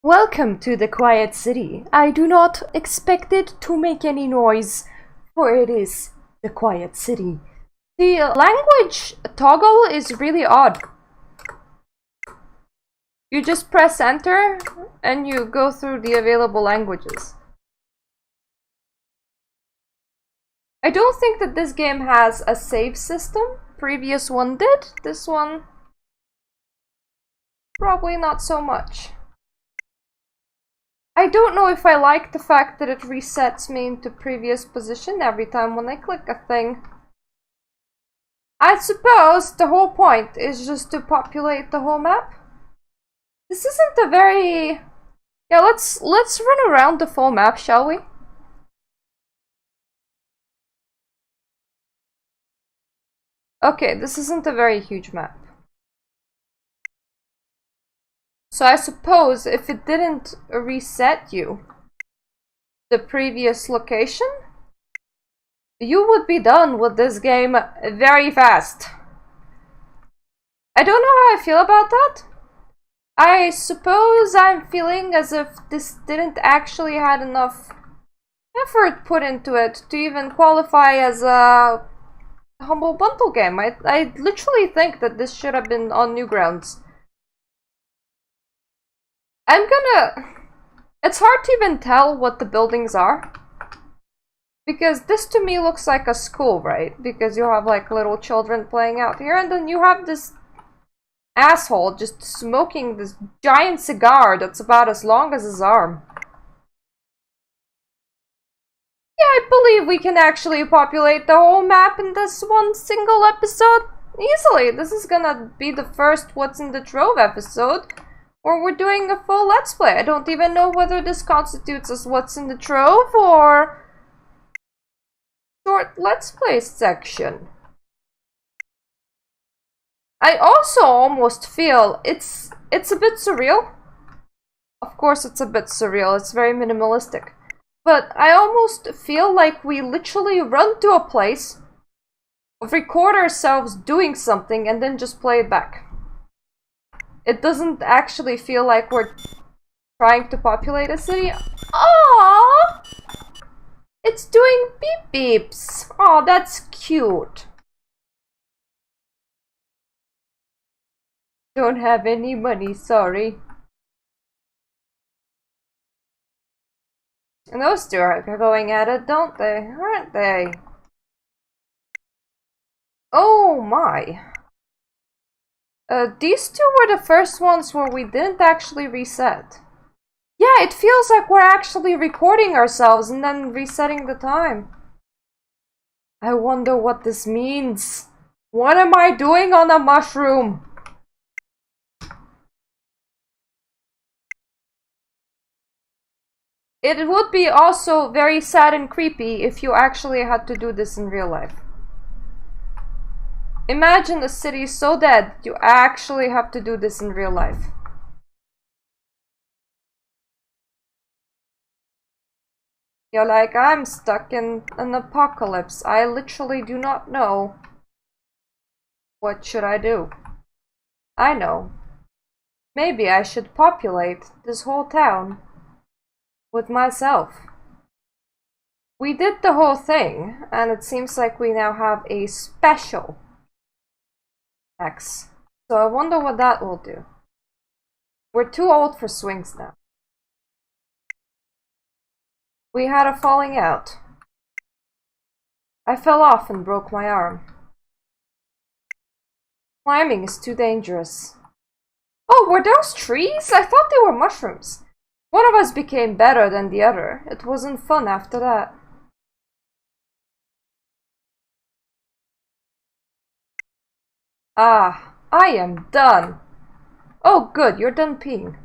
Welcome to the quiet city. I do not expect it to make any noise, for it is the quiet city. The language toggle is really odd. You just press enter and you go through the available languages. I don't think that this game has a save system. Previous one did. This one, probably not so much. I don't know if I like the fact that it resets me into previous position every time when I click a thing. I suppose the whole point is just to populate the whole map. This isn't a very... Yeah, let's run around the full map, shall we? Okay, this isn't a very huge map. So I suppose if it didn't reset you the previous location, you would be done with this game very fast. I don't know how I feel about that. I suppose I'm feeling as if this didn't actually had enough effort put into it to even qualify as a HumbleBundle game. I literally think that this should have been on Newgrounds. It's hard to even tell what the buildings are. Because this to me looks like a school, right? Because you have like little children playing out here, and then you have this asshole just smoking this giant cigar that's about as long as his arm. Yeah, I believe we can actually populate the whole map in this one single episode easily. This is gonna be the first What's in the Trove episode, or we're doing a full Let's Play. I don't even know whether this constitutes as What's in the Trove or short Let's Play section. I also almost feel it's a bit surreal. Of course it's a bit surreal, it's very minimalistic. But I almost feel like we literally run to a place, record ourselves doing something, and then just play it back. It doesn't actually feel like we're trying to populate a city. Aww! It's doing beep beeps. Aw, that's cute. Don't have any money, sorry. And those two are going at it, don't they? Aren't they? Oh my. These two were the first ones where we didn't actually reset. Yeah, it feels like we're actually recording ourselves and then resetting the time. I wonder what this means. What am I doing on a mushroom? It would be also very sad and creepy if you actually had to do this in real life. Imagine a city so dead you actually have to do this in real life. You're like, I'm stuck in an apocalypse. I literally do not know. What should I do? I know. Maybe I should populate this whole town with myself. We did the whole thing, and it seems like we now have a special X. So I wonder what that will do. We're too old for swings now. We had a falling out. I fell off and broke my arm. Climbing is too dangerous. Oh, were those trees? I thought they were mushrooms. One of us became better than the other. It wasn't fun after that. Ah, I am done. Oh good, you're done peeing.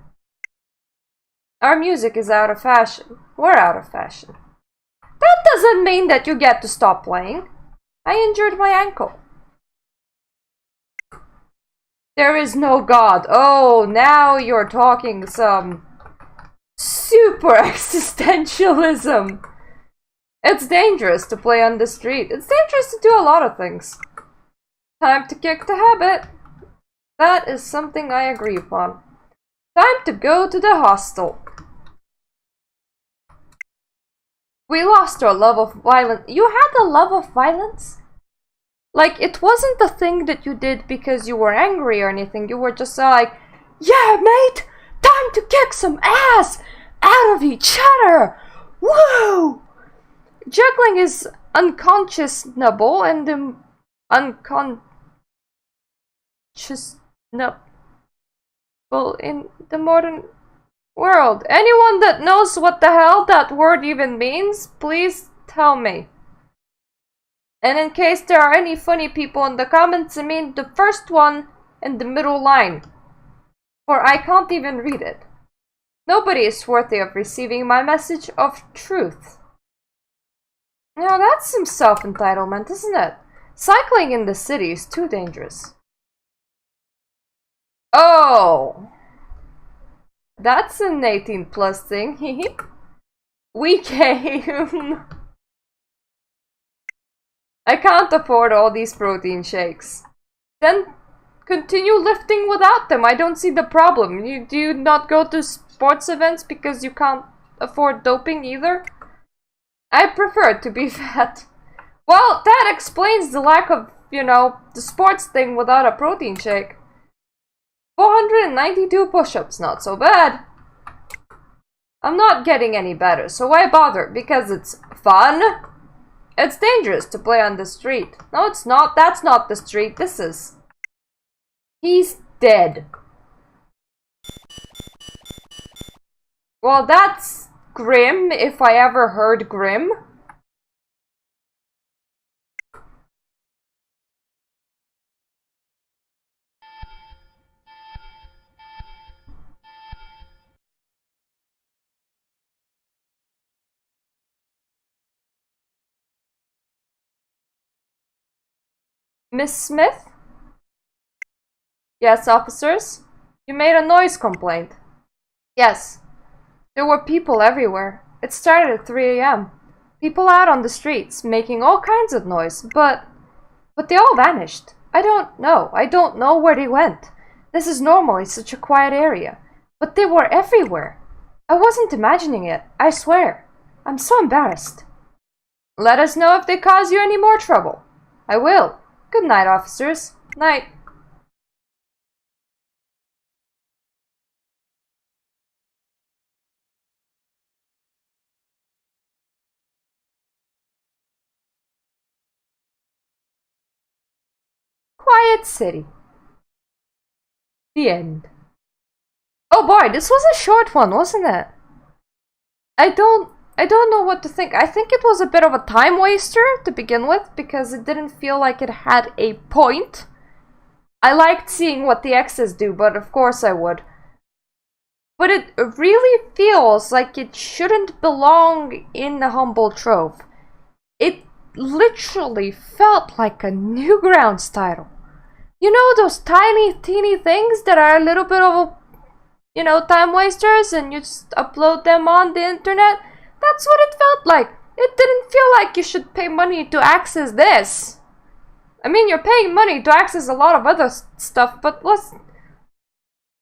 Our music is out of fashion. We're out of fashion. That doesn't mean that you get to stop playing. I injured my ankle. There is no God. Oh, now you're talking some super existentialism. It's dangerous to play on the street. It's dangerous to do a lot of things. Time to kick the habit. That is something I agree upon. Time to go to the hostel. We lost our love of violence. You had a love of violence? Like, it wasn't the thing that you did because you were angry or anything. You were just like, yeah, mate, time to kick some ass out of each other. Woo! Juggling is unconscionable and unconscionable in the modern world. Anyone that knows what the hell that word even means, please tell me. And in case there are any funny people in the comments, I mean the first one in the middle line. For I can't even read it. Nobody is worthy of receiving my message of truth. Now that's some self-entitlement, isn't it? Cycling in the city is too dangerous. Oh! That's an 18+ thing. We came. I can't afford all these protein shakes. Then continue lifting without them. I don't see the problem. Do you not go to sports events because you can't afford doping either? I prefer to be fat. Well, that explains the lack of, the sports thing without a protein shake. 492 push-ups, not so bad. I'm not getting any better, so why bother? Because it's fun? It's dangerous to play on the street. No, it's not. That's not the street. This is. He's dead. Well, that's grim, if I ever heard grim. Miss Smith? Yes, officers? You made a noise complaint. Yes. There were people everywhere. It started at 3 a.m. People out on the streets, making all kinds of noise, but they all vanished. I don't know. I don't know where they went. This is normally such a quiet area. But they were everywhere. I wasn't imagining it, I swear. I'm so embarrassed. Let us know if they cause you any more trouble. I will. Good night, officers. Night. Quiet City. The end. Oh boy, this was a short one, wasn't it? I don't know what to think. I think it was a bit of a time waster to begin with, because it didn't feel like it had a point. I liked seeing what the X's do, but of course I would. But it really feels like it shouldn't belong in the Humble Trove. It literally felt like a Newgrounds title. You know those tiny, teeny things that are a little bit of, time wasters, and you just upload them on the internet? That's what it felt like. It didn't feel like you should pay money to access this. I mean, you're paying money to access a lot of other stuff, but was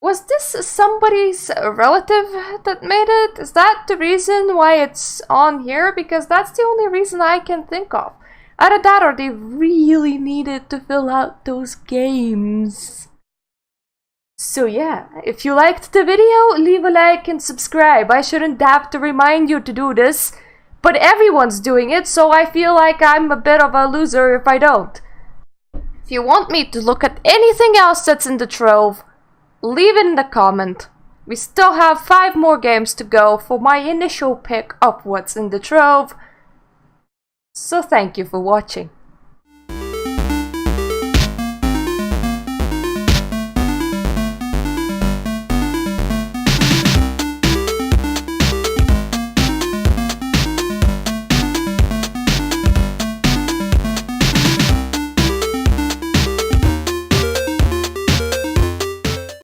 this somebody's relative that made it? Is that the reason why it's on here? Because that's the only reason I can think of. Either that or they really needed to fill out those games. So yeah, if you liked the video, leave a like and subscribe. I shouldn't have to remind you to do this, but everyone's doing it, so I feel like I'm a bit of a loser if I don't. If you want me to look at anything else that's in the Trove, leave it in the comment. We still have 5 more games to go for my initial pick of what's in the Trove. So thank you for watching.